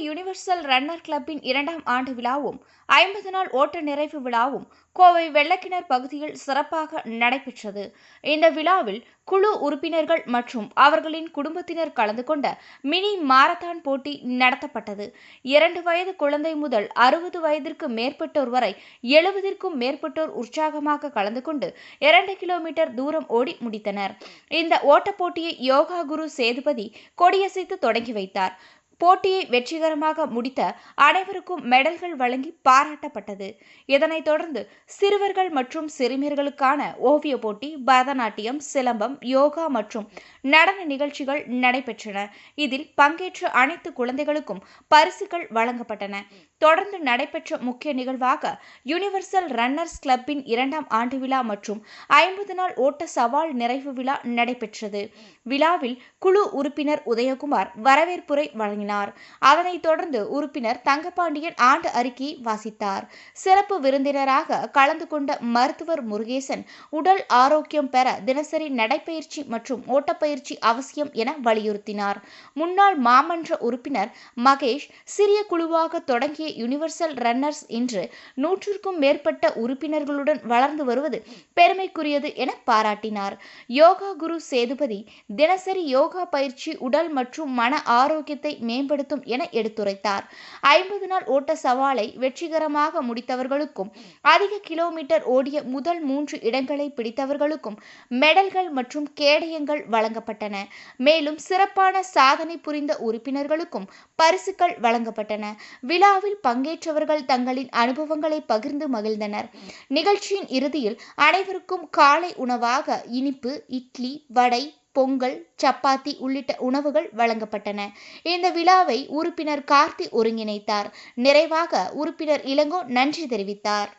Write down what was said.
Universal runner கிளப்பின் 2ஆம் ஆண்டு விழாவும் 50 நாள் ஓட்ட நிறைவு விழாவும் கோவை வெள்ளக்கிணர் பகுதியில் சிறப்பாக நடைபெற்றது. இந்த விழாவில் குழு உறுப்பினர்கள் மற்றும் அவர்களின் குடும்பத்தினர் கலந்து கொண்ட மினி மாரத்தான் போட்டி நடத்தப்பட்டது. 2 வயது குழந்தை முதல் 60 வயதிற்கு மேற்பட்டோர் வரை 70ற்கும் மேற்பட்டோர் உற்சாகமாக கலந்து கொண்டு 2 கிலோமீட்டர் தூரம் ஓடி முடித்தனர். இந்த ஓட்டப் போட்டியை யோகா குரு சேதுபதி கொடியசைத்து தொடங்கி வைத்தார். போட்டியை வெற்றிகரமாக முடித்த அனைவருக்கும் மெடல்கள் வழங்கி பாராட்டப்பட்டது. இதனைத் தொடர்ந்து சிறுவர்கள் மற்றும் சிறுமியர்களுக்கான ஓவிய போட்டி, பரதநாட்டியம், சிலம்பம், யோகா மற்றும் நடன நிகழ்ச்சிகள் நடைபெற்றன. இதில் பங்கேற்ற அனைத்து குழந்தைகளுக்கும் பரிசுகள் வழங்கப்பட்டன. தொடர்ந்து நடைபெற்ற முக்கிய நிகழ்வாக யுனிவர்சல் ரன்னர்ஸ் கிளப்பின் 2ஆம் ஆண்டு விழா மற்றும் 50 நாள் ஓட்ட சவால் நிறைவு விழா நடைபெற்றது. விழாவில் குழு உறுப்பினர் உதயகுமார் வரவேற்புரை வழங்கினார். அதனைத் தொடர்ந்து உறுப்பினர் தங்கபாண்டியன் ஆண்டு அறிக்கையை வாசித்தார். சிறப்பு விருந்தினராக கலந்து கொண்ட மருத்துவர் முருகேசன் உடல் ஆரோக்கியம் பெற தினசரி நடைப்பயிற்சி மற்றும் ஓட்டப்பயிற்சி அவசியம் என வலியுறுத்தினார். முன்னாள் மாமன்ற உறுப்பினர் மகேஷ் சிறிய குழுவாக தொடங்கிய யுனிவர்சல் ரன்னர்ஸ் இன்று 100ற்கும் மேற்பட்ட உறுப்பினர்களுடன் வளர்ந்து வருவது பெருமைக்குரியது என பாராட்டினார். யோகா குரு சேதுபதி தினசரி யோகா பயிற்சி உடல் மற்றும் மன ஆரோக்கியத்தை மேம்படுத்தும் என எடுத்துரைத்தார். 50 நாள் ஓட்ட சவாலை வெற்றிகரமாக முடித்தவர்களுக்கும் அதிக கிலோமீட்டர் ஓடிய முதல் 3 இடங்களை பிடித்தவர்களுக்கும் மெடல்கள் மற்றும் கேடயங்கள் வழங்கப்பட்டன. மேலும் சிறப்பான சாதனை புரிந்த உறுப்பினர்களுக்கும் பரிசுகள் வழங்கப்பட்டன. விழாவில் பங்கேற்றவர்கள் தங்களின் அனுபவங்களை பகிர்ந்து மகிழ்ந்தனர். நிகழ்ச்சியின் இறுதியில் அனைவருக்கும் காலை உணவாக இனிப்பு, இட்லி, வடை, பொங்கல், சப்பாத்தி உள்ளிட்ட உணவுகள் வழங்கப்பட்டன. இந்த விழாவை உறுப்பினர் கார்த்தி ஒருங்கிணைத்தார். நிறைவாக உறுப்பினர் இளங்கோ நன்றி தெரிவித்தார்.